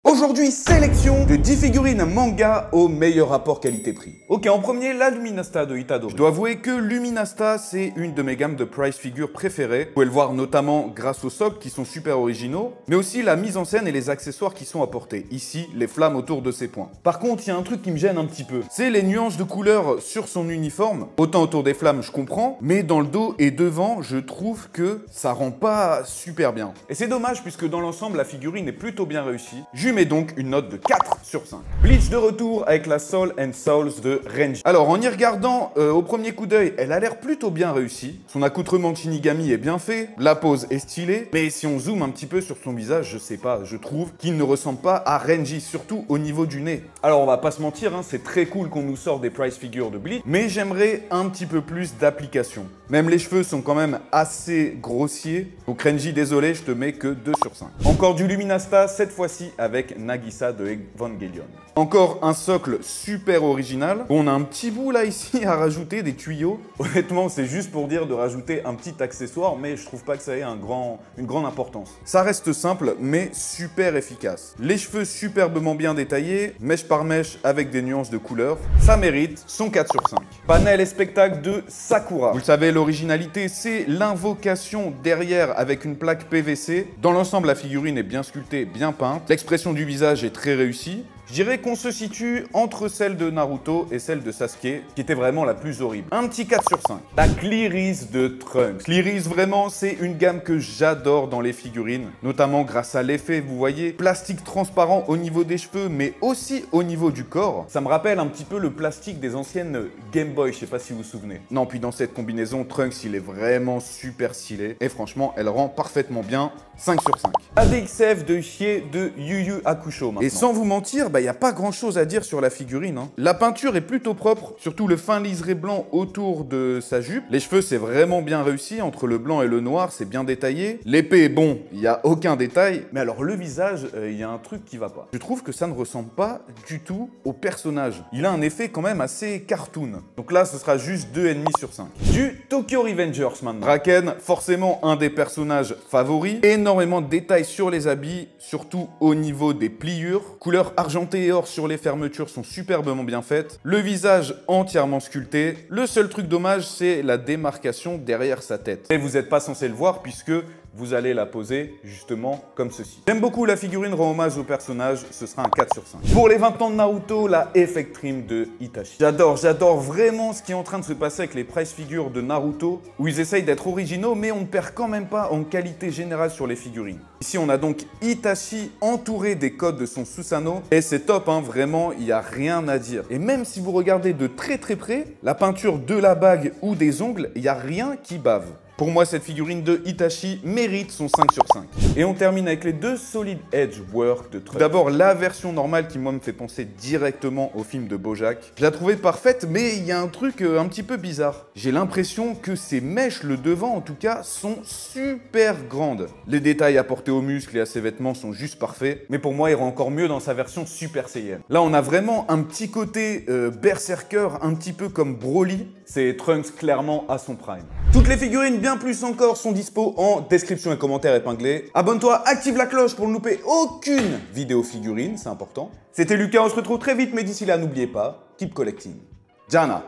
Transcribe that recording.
Aujourd'hui, sélection de 10 figurines manga au meilleur rapport qualité-prix. Ok, en premier, la Luminasta de Itadori. Je dois avouer que Luminasta, c'est une de mes gammes de price figures préférées. Vous pouvez le voir notamment grâce aux socles qui sont super originaux, mais aussi la mise en scène et les accessoires qui sont apportés. Ici, les flammes autour de ses poings. Par contre, il y a un truc qui me gêne un petit peu. C'est les nuances de couleurs sur son uniforme. Autant autour des flammes, je comprends, mais dans le dos et devant, je trouve que ça rend pas super bien. Et c'est dommage puisque dans l'ensemble, la figurine est plutôt bien réussie. Je lui mets donc une note de 4 sur 5. Bleach de retour avec la Soul and Souls de Renji. Alors en y regardant au premier coup d'œil, elle a l'air plutôt bien réussie. Son accoutrement de Shinigami est bien fait, la pose est stylée, mais si on zoome un petit peu sur son visage, je sais pas, je trouve qu'il ne ressemble pas à Renji, surtout au niveau du nez. Alors on va pas se mentir, hein, c'est très cool qu'on nous sorte des price figures de Bleach, mais j'aimerais un petit peu plus d'application. Même les cheveux sont quand même assez grossiers, donc Renji, désolé, je te mets que 2 sur 5. Encore du Luminasta, cette fois-ci avec Nagisa de Evangelion. Encore un socle super original. On a un petit bout là ici à rajouter, des tuyaux. Honnêtement, c'est juste pour dire de rajouter un petit accessoire, mais je trouve pas que ça ait une grande importance. Ça reste simple, mais super efficace. Les cheveux superbement bien détaillés, mèche par mèche avec des nuances de couleurs. Ça mérite son 4 sur 5. Panel et spectacle de Sakura. Vous le savez, l'originalité, c'est l'invocation derrière avec une plaque PVC. Dans l'ensemble, la figurine est bien sculptée, bien peinte. L'expression du visage est très réussie. Je dirais qu'on se situe entre celle de Naruto et celle de Sasuke, qui était vraiment la plus horrible. Un petit 4 sur 5. La Clearis de Trunks. Clearis, vraiment, c'est une gamme que j'adore dans les figurines, notamment grâce à l'effet, vous voyez, plastique transparent au niveau des cheveux, mais aussi au niveau du corps. Ça me rappelle un petit peu le plastique des anciennes Game Boy, je sais pas si vous vous souvenez. Non, puis dans cette combinaison, Trunks, il est vraiment super stylé, et franchement, elle rend parfaitement bien 5 sur 5. ADXF de Hiei de Yu Yu Hakusho maintenant. Et sans vous mentir, il n'y a pas grand chose à dire sur la figurine. Hein. La peinture est plutôt propre, surtout le fin liseré blanc autour de sa jupe. Les cheveux, c'est vraiment bien réussi, entre le blanc et le noir, c'est bien détaillé. L'épée, bon, il n'y a aucun détail. Mais alors le visage, il y a un truc qui va pas. Je trouve que ça ne ressemble pas du tout au personnage. Il a un effet quand même assez cartoon. Donc là, ce sera juste 2,5 sur 5. Du Tokyo Revengers maintenant. Draken, forcément un des personnages favoris. Énormément de détails sur les habits, surtout au niveau des pliures. Couleur argentée et or sur les fermetures sont superbement bien faites. Le visage entièrement sculpté. Le seul truc dommage, c'est la démarcation derrière sa tête. Et vous n'êtes pas censé le voir puisque vous allez la poser justement comme ceci. J'aime beaucoup la figurine, rend hommage au personnage, ce sera un 4 sur 5. Pour les 20 ans de Naruto, la Effect Trim de Itachi. J'adore vraiment ce qui est en train de se passer avec les price figures de Naruto, où ils essayent d'être originaux, mais on ne perd quand même pas en qualité générale sur les figurines. Ici, on a donc Itachi entouré des codes de son Susanoo, et c'est top, hein, vraiment, il n'y a rien à dire. Et même si vous regardez de très près, la peinture de la bague ou des ongles, il n'y a rien qui bave. Pour moi, cette figurine de Itachi mérite son 5 sur 5. Et on termine avec les deux Solid Edge Work de Trunks. D'abord, la version normale qui, moi, me fait penser directement au film de Bojack. Je la trouvais parfaite, mais il y a un truc un petit peu bizarre. J'ai l'impression que ces mèches, le devant en tout cas, sont super grandes. Les détails apportés aux muscles et à ses vêtements sont juste parfaits. Mais pour moi, il rend encore mieux dans sa version Super Saiyan. Là, on a vraiment un petit côté berserker, un petit peu comme Broly. C'est Trunks clairement à son prime. Toutes les figurines, bien plus encore, sont dispo en description et commentaires épinglés. Abonne-toi, active la cloche pour ne louper aucune vidéo figurine, c'est important. C'était Lucas, on se retrouve très vite, mais d'ici là, n'oubliez pas, keep collecting. Jana.